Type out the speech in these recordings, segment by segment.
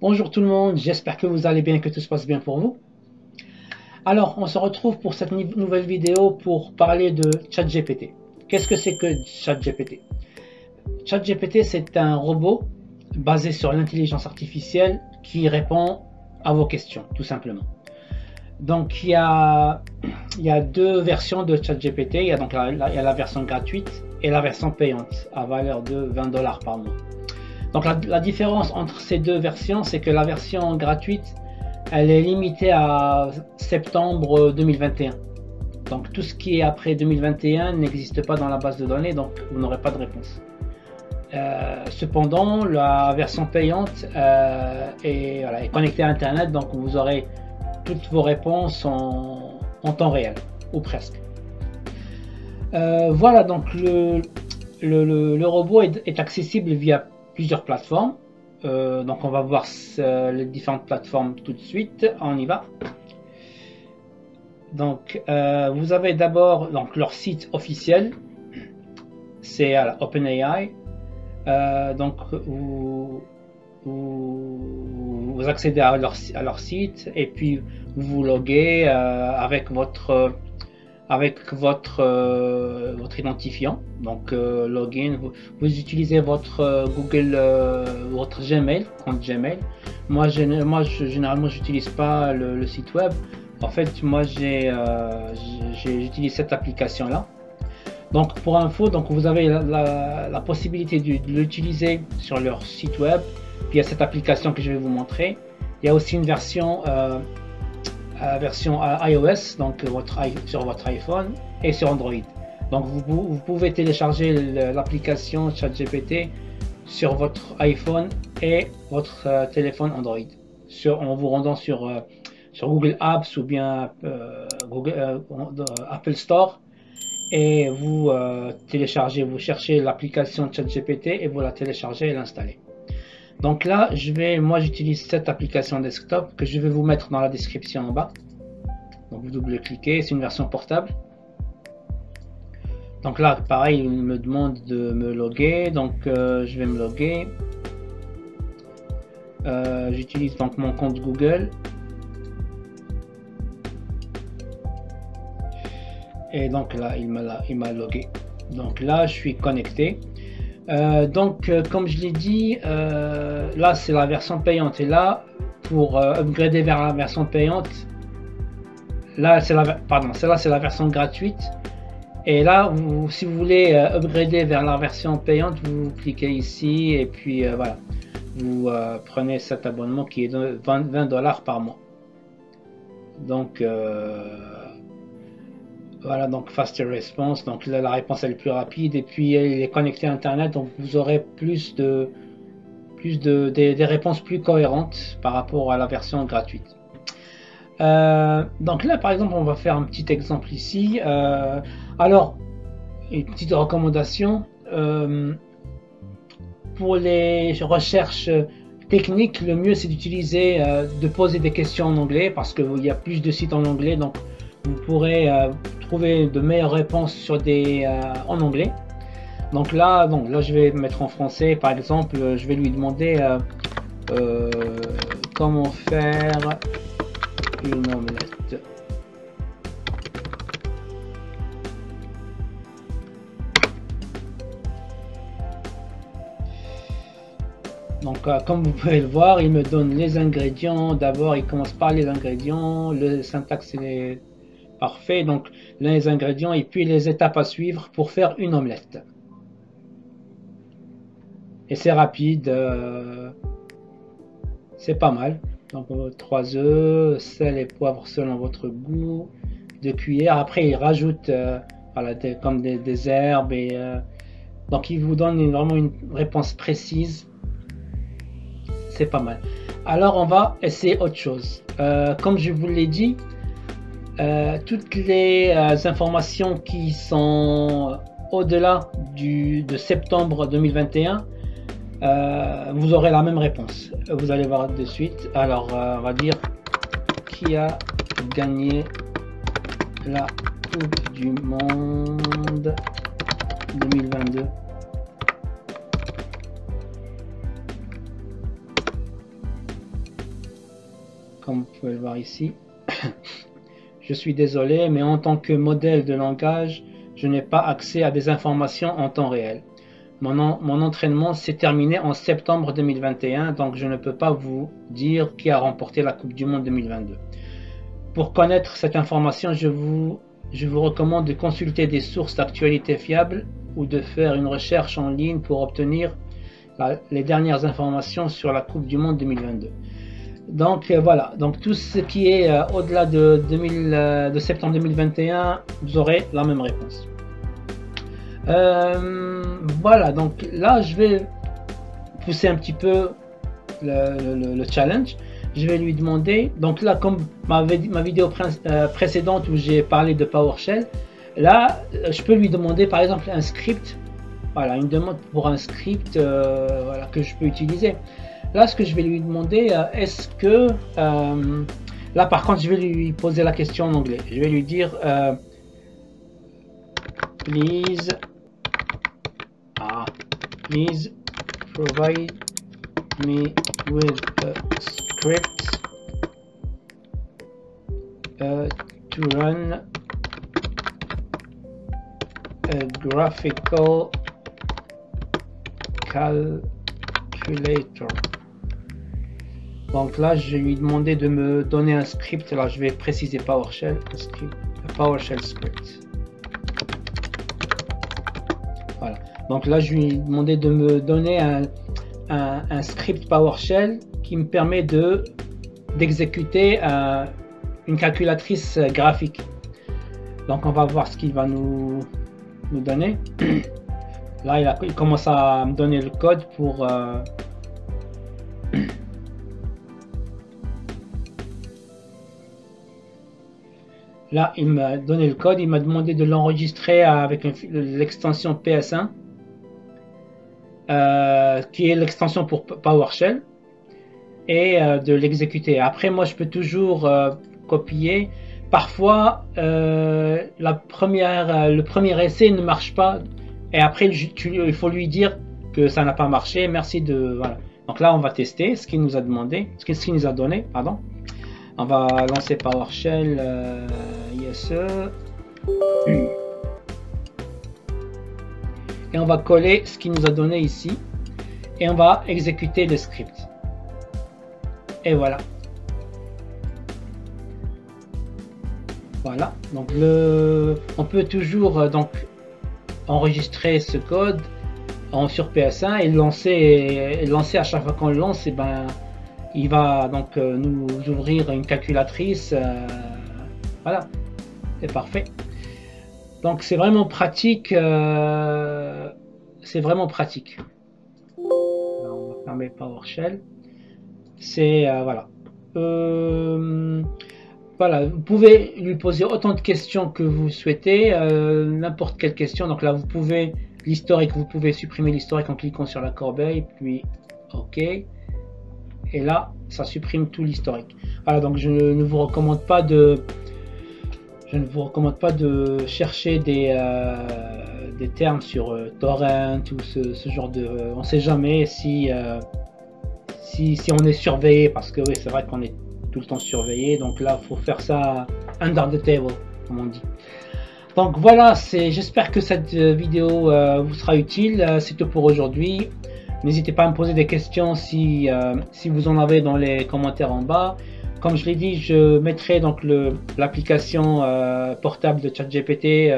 Bonjour tout le monde, j'espère que vous allez bien, que tout se passe bien pour vous. Alors, on se retrouve pour cette nouvelle vidéo pour parler de ChatGPT. Qu'est-ce que c'est que ChatGPT? ChatGPT, c'est un robot basé sur l'intelligence artificielle qui répond à vos questions, tout simplement. Donc, il y a deux versions de ChatGPT. Il y a donc la version gratuite et la version payante à valeur de 20 $ par mois. Donc la différence entre ces deux versions, c'est que la version gratuite, elle est limitée à septembre 2021. Donc tout ce qui est après 2021 n'existe pas dans la base de données, donc vous n'aurez pas de réponse. Cependant, la version payante est connectée à Internet, donc vous aurez toutes vos réponses en temps réel, ou presque. Voilà, donc le robot est accessible via plusieurs plateformes. Donc on va voir les différentes plateformes tout de suite. On y va. Donc vous avez d'abord leur site officiel, c'est à la OpenAI. Donc vous accédez à leur site et puis vous vous loguez avec votre identifiant, donc login. Vous utilisez votre Google, votre Gmail, compte Gmail. Moi généralement j'utilise pas le site web. En fait, moi j'utilise cette application là. Donc pour info, donc vous avez la possibilité de l'utiliser sur leur site web via cette application que je vais vous montrer. Il y a aussi une version iOS, donc sur votre iPhone et sur Android. Donc vous pouvez télécharger l'application ChatGPT sur votre iPhone et votre téléphone Android en vous rendant sur Google Apps ou bien Apple Store, et vous vous cherchez l'application ChatGPT et vous la téléchargez et l'installez. Donc là, moi j'utilise cette application desktop que je vais vous mettre dans la description en bas. Donc vous double-cliquez, c'est une version portable. Donc là, pareil, il me demande de me loguer, donc je vais me loguer. J'utilise donc mon compte Google. Et donc là, il m'a logué. Donc là, je suis connecté. Comme je l'ai dit, là c'est la version payante, et là pour upgrader vers la version payante, là c'est la version gratuite, et là si vous voulez upgrader vers la version payante, vous cliquez ici et puis voilà, vous prenez cet abonnement qui est de 20 $ par mois. Donc voilà, donc faster response, donc là, la réponse elle est plus rapide, et puis elle est connectée à Internet, donc vous aurez des réponses plus cohérentes par rapport à la version gratuite. Donc là par exemple on va faire un petit exemple ici. Alors une petite recommandation pour les recherches techniques, le mieux c'est d'utiliser de poser des questions en anglais, parce qu'il y a plus de sites en anglais, donc vous pourrez trouver de meilleures réponses en anglais. Donc là je vais mettre en français. Par exemple, je vais lui demander comment faire une omelette. Donc comme vous pouvez le voir, il me donne les ingrédients. D'abord il commence par les ingrédients, le syntaxe est parfait, donc les ingrédients et puis les étapes à suivre pour faire une omelette. Et c'est rapide, c'est pas mal. Donc 3 œufs, sel et poivre selon votre goût, 2 cuillères. Après il rajoute voilà, comme des herbes, et donc il vous donne vraiment une réponse précise. C'est pas mal. Alors on va essayer autre chose. Comme je vous l'ai dit, toutes les informations qui sont au-delà de septembre 2021, vous aurez la même réponse. Vous allez voir de suite. Alors on va dire qui a gagné la Coupe du Monde 2022. comme vous pouvez le voir ici. Je suis désolé, mais en tant que modèle de langage, je n'ai pas accès à des informations en temps réel. Mon entraînement s'est terminé en septembre 2021, donc je ne peux pas vous dire qui a remporté la Coupe du Monde 2022. Pour connaître cette information, je vous recommande de consulter des sources d'actualité fiables ou de faire une recherche en ligne pour obtenir les dernières informations sur la Coupe du Monde 2022. Donc voilà, donc tout ce qui est au-delà de septembre 2021, vous aurez la même réponse. Voilà, donc là je vais pousser un petit peu le challenge. Je vais lui demander, donc là comme ma vidéo précédente où j'ai parlé de PowerShell, là je peux lui demander par exemple un script, voilà, une demande pour un script voilà, que je peux utiliser. Là ce que je vais lui demander, est-ce que là par contre je vais lui poser la question en anglais. Je vais lui dire please provide me with a script to run a graphical calculator. Donc là je lui ai demandé de me donner un script. Là je vais préciser PowerShell, un PowerShell script. Voilà, donc là je lui ai demandé de me donner un script PowerShell qui me permet d'exécuter une calculatrice graphique. Donc on va voir ce qu'il va nous donner. Là il commence à me donner le code pour là il m'a donné le code, il m'a demandé de l'enregistrer avec l'extension PS1 qui est l'extension pour PowerShell et de l'exécuter. Après moi je peux toujours copier. Parfois le premier essai ne marche pas et après il faut lui dire que ça n'a pas marché, merci de voilà. Donc là on va tester ce qu'il nous a demandé, ce qu'il nous a donné, pardon. On va lancer PowerShell ISE et on va coller ce qu'il nous a donné ici et on va exécuter le script. Et voilà. Voilà. Donc on peut toujours donc enregistrer ce code sur PS1 et lancer à chaque fois qu'on le lance, et ben il va donc nous ouvrir une calculatrice. Voilà, c'est parfait. Donc c'est vraiment pratique. C'est vraiment pratique. Là, on va fermer PowerShell. C'est voilà. Voilà, vous pouvez lui poser autant de questions que vous souhaitez, n'importe quelle question. Donc là, vous pouvez l'historique, vous pouvez supprimer l'historique en cliquant sur la corbeille, puis OK. Et là, ça supprime tout l'historique. Voilà, donc je ne vous recommande pas de chercher des termes sur torrent ou ce genre de. On ne sait jamais si on est surveillé, parce que oui, c'est vrai qu'on est tout le temps surveillé. Donc là, il faut faire ça under the table, comme on dit. Donc voilà, j'espère que cette vidéo vous sera utile. C'est tout pour aujourd'hui. N'hésitez pas à me poser des questions si vous en avez dans les commentaires en bas. Comme je l'ai dit, je mettrai donc l'application portable de ChatGPT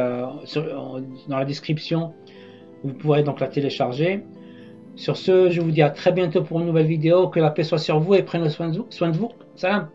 dans la description. Vous pourrez donc la télécharger. Sur ce, je vous dis à très bientôt pour une nouvelle vidéo. Que la paix soit sur vous et prenez soin de vous. Salam.